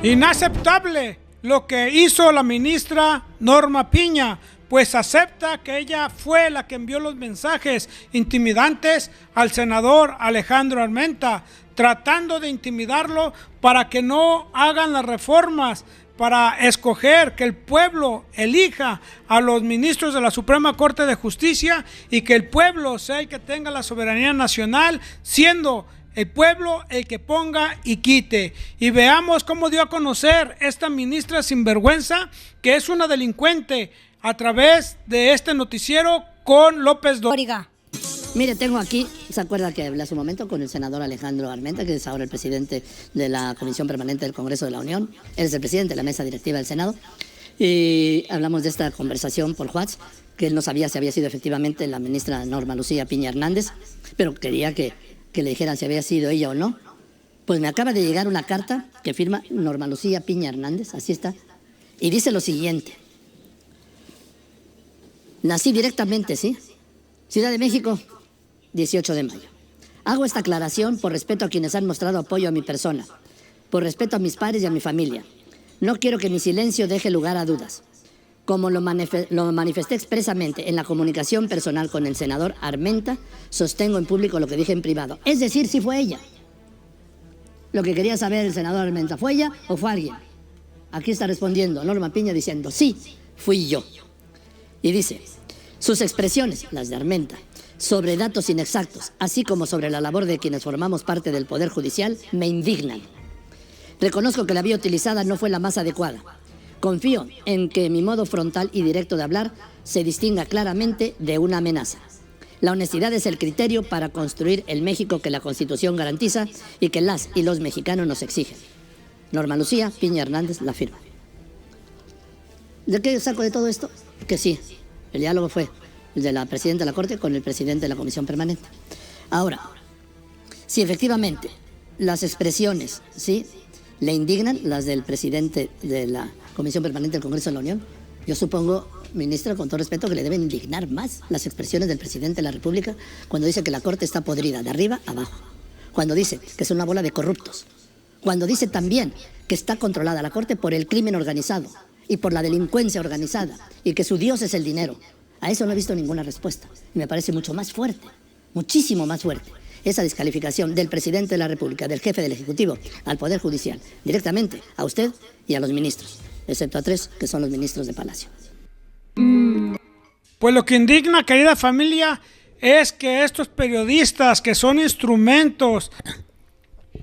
Inaceptable lo que hizo la ministra Norma Piña, pues acepta que ella fue la que envió los mensajes intimidantes al senador Alejandro Armenta, tratando de intimidarlo para que no hagan las reformas, para escoger que el pueblo elija a los ministros de la Suprema Corte de Justicia y que el pueblo sea el que tenga la soberanía nacional, siendo el pueblo el que ponga y quite. Y veamos cómo dio a conocer esta ministra sinvergüenza, que es una delincuente, a través de este noticiero con López Dóriga. Mire, tengo aquí, ¿se acuerda que hablé hace un momento con el senador Alejandro Armenta, que es ahora el presidente de la Comisión Permanente del Congreso de la Unión? Él es el presidente de la mesa directiva del Senado. Y hablamos de esta conversación por WhatsApp, que él no sabía si había sido efectivamente la ministra Norma Lucía Piña Hernández, pero quería que le dijeran si había sido ella o no. Pues me acaba de llegar una carta que firma Norma Lucía Piña Hernández, así está, y dice lo siguiente. Nací directamente, ¿sí? Ciudad de México, 18 de mayo. Hago esta aclaración por respeto a quienes han mostrado apoyo a mi persona, por respeto a mis padres y a mi familia. No quiero que mi silencio deje lugar a dudas. Como lo manifesté expresamente en la comunicación personal con el senador Armenta, sostengo en público lo que dije en privado. Es decir, si fue ella. Lo que quería saber el senador Armenta, ¿fue ella o fue alguien? Aquí está respondiendo Norma Piña diciendo, sí, fui yo. Y dice, sus expresiones, las de Armenta, sobre datos inexactos, así como sobre la labor de quienes formamos parte del Poder Judicial, me indignan. Reconozco que la vía utilizada no fue la más adecuada. Confío en que mi modo frontal y directo de hablar se distinga claramente de una amenaza. La honestidad es el criterio para construir el México que la Constitución garantiza y que las y los mexicanos nos exigen. Norma Lucía Piña Hernández la firma. ¿De qué saco de todo esto? Que sí, el diálogo fue el de la presidenta de la Corte con el presidente de la Comisión Permanente. Ahora, si efectivamente las expresiones, ¿sí?, le indignan, las del presidente de la Comisión Permanente del Congreso de la Unión, yo supongo, ministra, con todo respeto, que le deben indignar más las expresiones del presidente de la República cuando dice que la Corte está podrida de arriba a abajo, cuando dice que es una bola de corruptos, cuando dice también que está controlada la Corte por el crimen organizado y por la delincuencia organizada y que su Dios es el dinero. A eso no he visto ninguna respuesta y me parece mucho más fuerte, muchísimo más fuerte, esa descalificación del presidente de la República, del jefe del Ejecutivo, al Poder Judicial, directamente a usted y a los ministros, excepto a 3 que son los ministros de Palacio. Pues lo que indigna, querida familia, es que estos periodistas que son instrumentos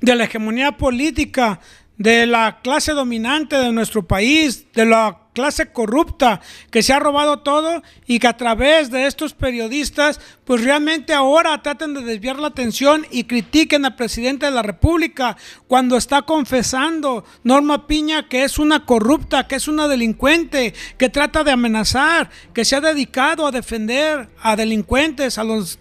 de la hegemonía política, de la clase dominante de nuestro país, de la clase corrupta que se ha robado todo y que a través de estos periodistas pues realmente ahora tratan de desviar la atención y critiquen al presidente de la República cuando está confesando Norma Piña que es una corrupta, que es una delincuente, que trata de amenazar, que se ha dedicado a defender a delincuentes, a los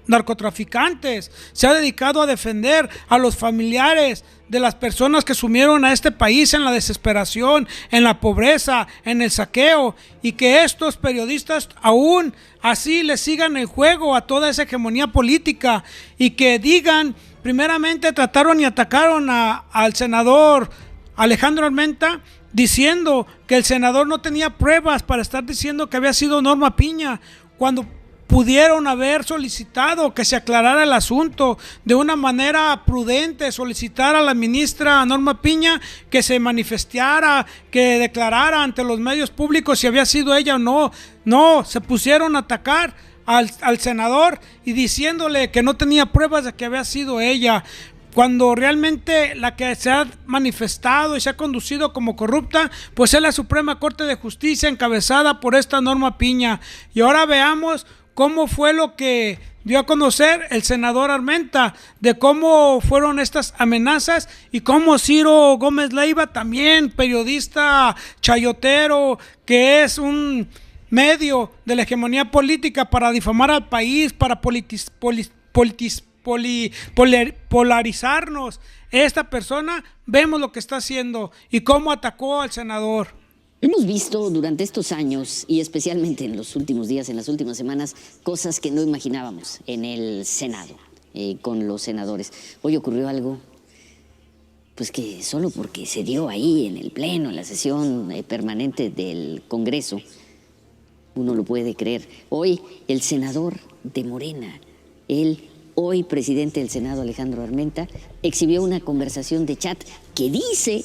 narcotraficantes, se ha dedicado a defender a los familiares de las personas que sumieron a este país en la desesperación, en la pobreza, en el saqueo, y que estos periodistas aún así le sigan el juego a toda esa hegemonía política y que digan, primeramente trataron y atacaron al senador Alejandro Armenta diciendo que el senador no tenía pruebas para estar diciendo que había sido Norma Piña, cuando pudieron haber solicitado que se aclarara el asunto de una manera prudente, solicitar a la ministra Norma Piña que se manifestara, que declarara ante los medios públicos si había sido ella o no. No, se pusieron a atacar al senador y diciéndole que no tenía pruebas de que había sido ella, cuando realmente la que se ha manifestado y se ha conducido como corrupta, pues es la Suprema Corte de Justicia encabezada por esta Norma Piña. Y ahora veamos cómo fue lo que dio a conocer el senador Armenta, de cómo fueron estas amenazas y cómo Ciro Gómez Leiva, también periodista chayotero, que es un medio de la hegemonía política para difamar al país, para polarizarnos. Esta persona, vemos lo que está haciendo y cómo atacó al senador. Hemos visto durante estos años, y especialmente en los últimos días, en las últimas semanas, cosas que no imaginábamos en el Senado, con los senadores. Hoy ocurrió algo pues que solo porque se dio ahí en el pleno, en la sesión permanente del Congreso, uno lo puede creer. Hoy el senador de Morena, hoy presidente del Senado, Alejandro Armenta, exhibió una conversación de chat que dice,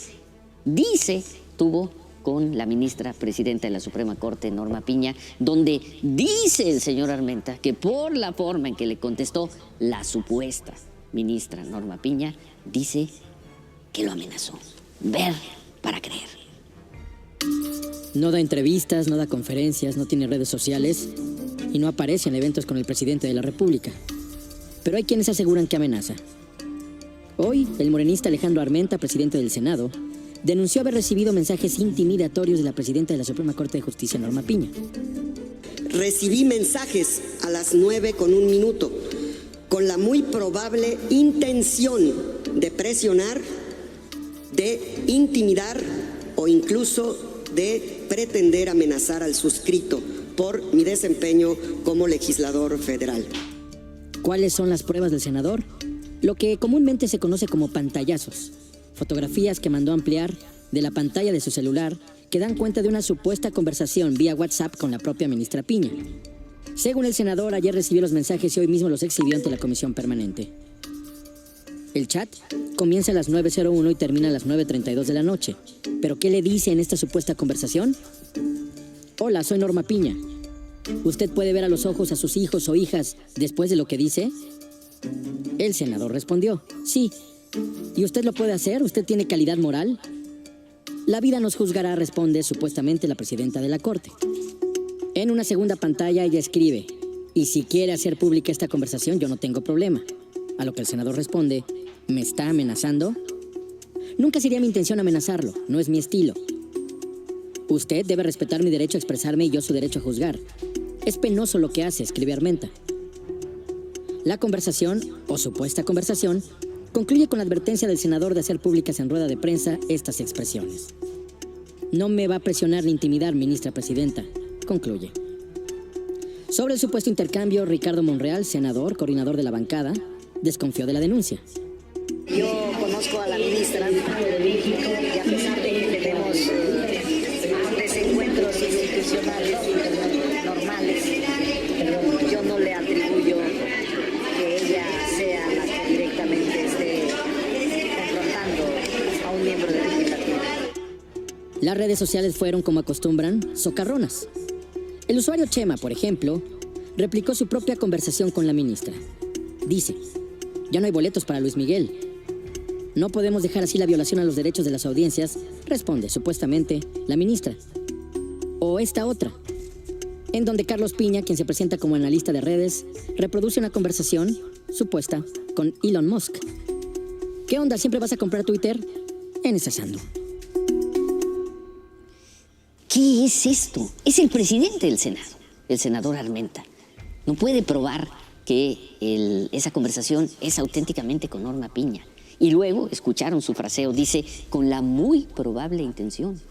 tuvo con la ministra presidenta de la Suprema Corte, Norma Piña, donde dice el señor Armenta que por la forma en que le contestó la supuesta ministra Norma Piña, dice que lo amenazó. Ver para creer. No da entrevistas, no da conferencias, no tiene redes sociales y no aparece en eventos con el presidente de la República. Pero hay quienes aseguran que amenaza. Hoy, el morenista Alejandro Armenta, presidente del Senado, denunció haber recibido mensajes intimidatorios de la presidenta de la Suprema Corte de Justicia, Norma Piña. Recibí mensajes a las 9:01 con la muy probable intención de presionar, de intimidar o incluso de pretender amenazar al suscrito por mi desempeño como legislador federal. ¿Cuáles son las pruebas del senador? Lo que comúnmente se conoce como pantallazos. Fotografías que mandó ampliar de la pantalla de su celular que dan cuenta de una supuesta conversación vía WhatsApp con la propia ministra Piña. Según el senador, ayer recibió los mensajes y hoy mismo los exhibió ante la comisión permanente. El chat comienza a las 9:01 y termina a las 9:32 de la noche. ¿Pero qué le dice en esta supuesta conversación? Hola, soy Norma Piña. ¿Usted puede ver a los ojos a sus hijos o hijas después de lo que dice? El senador respondió, sí. ¿Y usted lo puede hacer? ¿Usted tiene calidad moral? La vida nos juzgará, responde supuestamente la presidenta de la Corte. En una segunda pantalla ella escribe, y si quiere hacer pública esta conversación yo no tengo problema. A lo que el senador responde, ¿me está amenazando? Nunca sería mi intención amenazarlo, no es mi estilo. Usted debe respetar mi derecho a expresarme y yo su derecho a juzgar. Es penoso lo que hace, escribe Armenta. La conversación, o supuesta conversación, concluye con la advertencia del senador de hacer públicas en rueda de prensa estas expresiones. No me va a presionar ni intimidar, ministra presidenta, concluye. Sobre el supuesto intercambio, Ricardo Monreal, senador, coordinador de la bancada, desconfió de la denuncia. Yo conozco a la ministra y a pesar de que tenemos desencuentros institucionales normales, yo no le atribuyo que ella sea la que directamente esté confrontando a un miembro del legislativo. Las redes sociales fueron, como acostumbran, socarronas. El usuario Chema, por ejemplo, replicó su propia conversación con la ministra. Dice, ya no hay boletos para Luis Miguel. No podemos dejar así la violación a los derechos de las audiencias, responde supuestamente la ministra. O esta otra, en donde Carlos Piña, quien se presenta como analista de redes, reproduce una conversación supuesta con Elon Musk. ¿Qué onda? ¿Siempre vas a comprar Twitter? En esa sando. ¿Qué es esto? Es el presidente del Senado, el senador Armenta. No puede probar que esa conversación es auténticamente con Norma Piña. Y luego escucharon su fraseo, dice, con la muy probable intención,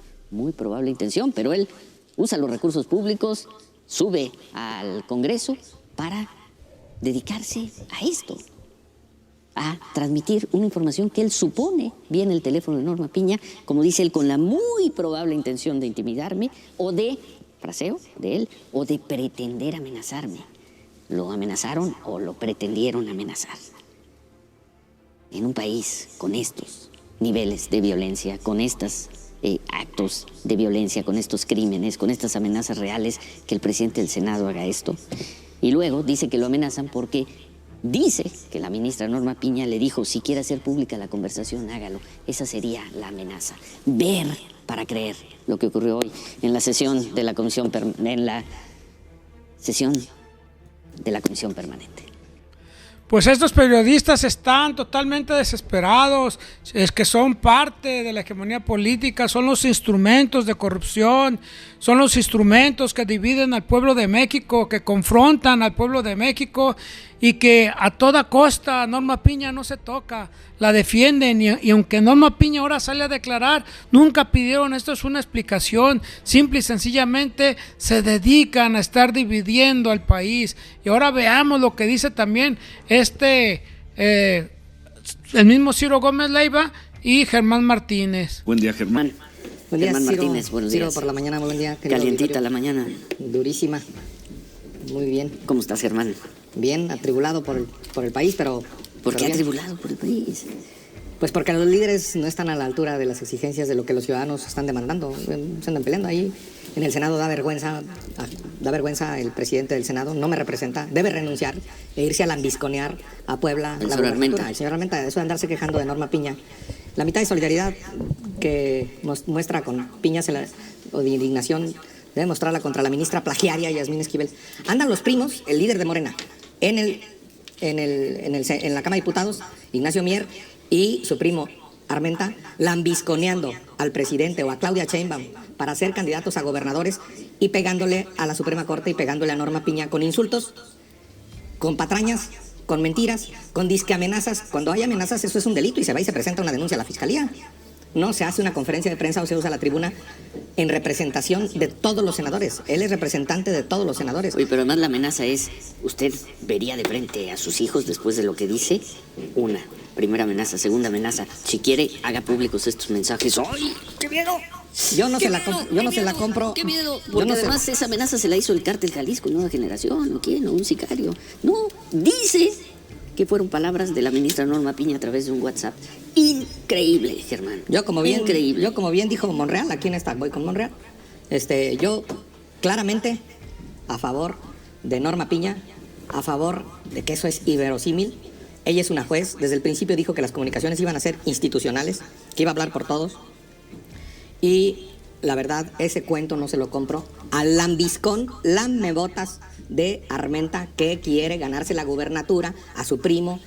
pero él usa los recursos públicos, sube al Congreso para dedicarse a esto, a transmitir una información que él supone viene el teléfono de Norma Piña, como dice él, con la muy probable intención de intimidarme o de, fraseo de él, o de pretender amenazarme. Lo amenazaron o lo pretendieron amenazar. En un país con estos niveles de violencia, con estos actos de violencia, con estos crímenes, con estas amenazas reales, que el presidente del Senado haga esto. Y luego dice que lo amenazan porque dice que la ministra Norma Piña le dijo, si quiere hacer pública la conversación, hágalo. Esa sería la amenaza. Ver para creer lo que ocurrió hoy en la sesión de la comisión permanente. Pues estos periodistas están totalmente desesperados, es que son parte de la hegemonía política, son los instrumentos de corrupción, son los instrumentos que dividen al pueblo de México, que confrontan al pueblo de México y que a toda costa Norma Piña no se toca, la defienden y aunque Norma Piña ahora sale a declarar, nunca pidieron, esto es una explicación, simple y sencillamente se dedican a estar dividiendo al país. Y ahora veamos lo que dice también el mismo Ciro Gómez Leiva, y Germán Martínez. Buen día, Germán. Buen día, Germán Ciro. Martínez, buenos Ciro días. por la mañana, muy buen día. querido Calientita auditorio. la mañana. Durísima. Muy bien. ¿Cómo estás, Germán? Bien, atribulado por el país, pero... ¿Por qué pero bien. atribulado por el país? Pues porque los líderes no están a la altura de las exigencias de lo que los ciudadanos están demandando. Se andan peleando ahí. En el Senado da vergüenza el presidente del Senado, no me representa, debe renunciar e irse a lambisconear a Puebla. El la señor gubernatura. Armenta. El señor Armenta, eso de andarse quejando de Norma Piña. La mitad de solidaridad que nos muestra con Piña o de indignación debe mostrarla contra la ministra plagiaria Yasmín Esquivel. Andan los primos, el líder de Morena, en la Cámara de Diputados, Ignacio Mier, y su primo Armenta, lambisconeando al presidente o a Claudia Sheinbaum para ser candidatos a gobernadores y pegándole a la Suprema Corte y pegándole a Norma Piña con insultos, con patrañas, con mentiras, con disque amenazas. Cuando hay amenazas, eso es un delito y se va y se presenta una denuncia a la Fiscalía. No se hace una conferencia de prensa o se usa la tribuna en representación de todos los senadores. Él es representante de todos los senadores. Oye, pero además la amenaza es, ¿usted vería de frente a sus hijos después de lo que dice? Una, primera amenaza. Segunda amenaza, si quiere, haga públicos estos mensajes. ¡Ay, qué miedo! Yo no ¡Qué se la miedo! compro. Yo no se la compro. ¡Qué miedo! Yo Porque no se- además esa amenaza se la hizo el Cártel Jalisco, Nueva Generación, ¿o quién? ¿O un sicario? No, dice que fueron palabras de la ministra Norma Piña a través de un WhatsApp. Increíble, Germán. Yo como bien Increíble. dijo Monreal, aquí en esta voy con Monreal. Yo claramente a favor de Norma Piña, a favor de que eso es inverosímil. Ella es una juez, desde el principio dijo que las comunicaciones iban a ser institucionales, que iba a hablar por todos. Y la verdad, ese cuento no se lo compro al lambiscón, lamebotas de Armenta, que quiere ganarse la gubernatura a su primo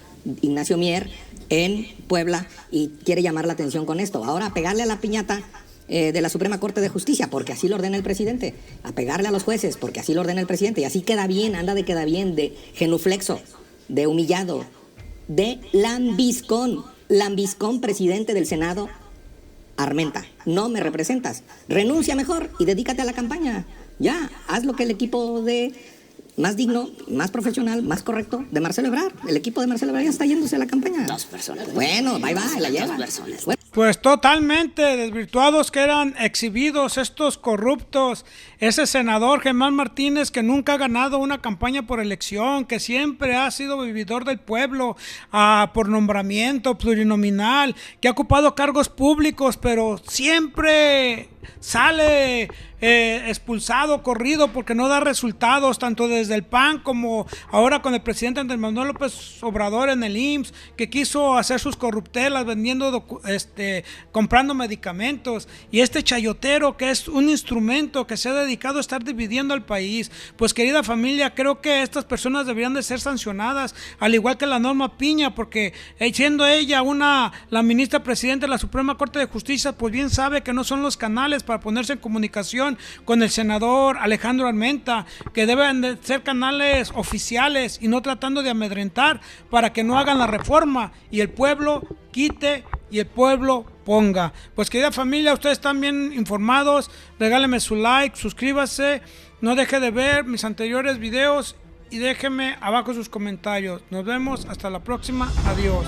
Ignacio Mier en Puebla y quiere llamar la atención con esto. Ahora, a pegarle a la piñata de la Suprema Corte de Justicia, porque así lo ordena el presidente. A pegarle a los jueces, porque así lo ordena el presidente. Y así queda bien, anda de queda bien, de genuflexo, de humillado, de lambiscón. Lambiscón, presidente del Senado, Armenta. No me representas. Renuncia mejor y dedícate a la campaña. Ya, haz lo que el equipo de más digno, más profesional, más correcto de Marcelo Ebrard. El equipo de Marcelo Ebrard ya está yéndose a la campaña. 2 personas. Bueno, bye bye, la lleva. 2 personas. Bueno, Pues totalmente desvirtuados, que eran exhibidos estos corruptos. Ese senador Germán Martínez, que nunca ha ganado una campaña por elección, que siempre ha sido vividor del pueblo por nombramiento plurinominal, que ha ocupado cargos públicos, pero siempre sale expulsado, corrido, porque no da resultados, tanto desde el PAN como ahora con el presidente Andrés Manuel López Obrador en el IMSS, que quiso hacer sus corruptelas vendiendo comprando medicamentos, y este chayotero que es un instrumento que se ha dedicado a estar dividiendo al país. Pues, querida familia, creo que estas personas deberían de ser sancionadas, al igual que la Norma Piña, porque siendo ella la ministra presidenta de la Suprema Corte de Justicia, pues bien sabe que no son los canales para ponerse en comunicación con el senador Alejandro Armenta, que deben de ser canales oficiales y no tratando de amedrentar para que no hagan la reforma y el pueblo quite y el pueblo ponga. Pues, querida familia, ustedes están bien informados, regáleme su like, suscríbase, no deje de ver mis anteriores videos y déjenme abajo sus comentarios. Nos vemos hasta la próxima, adiós.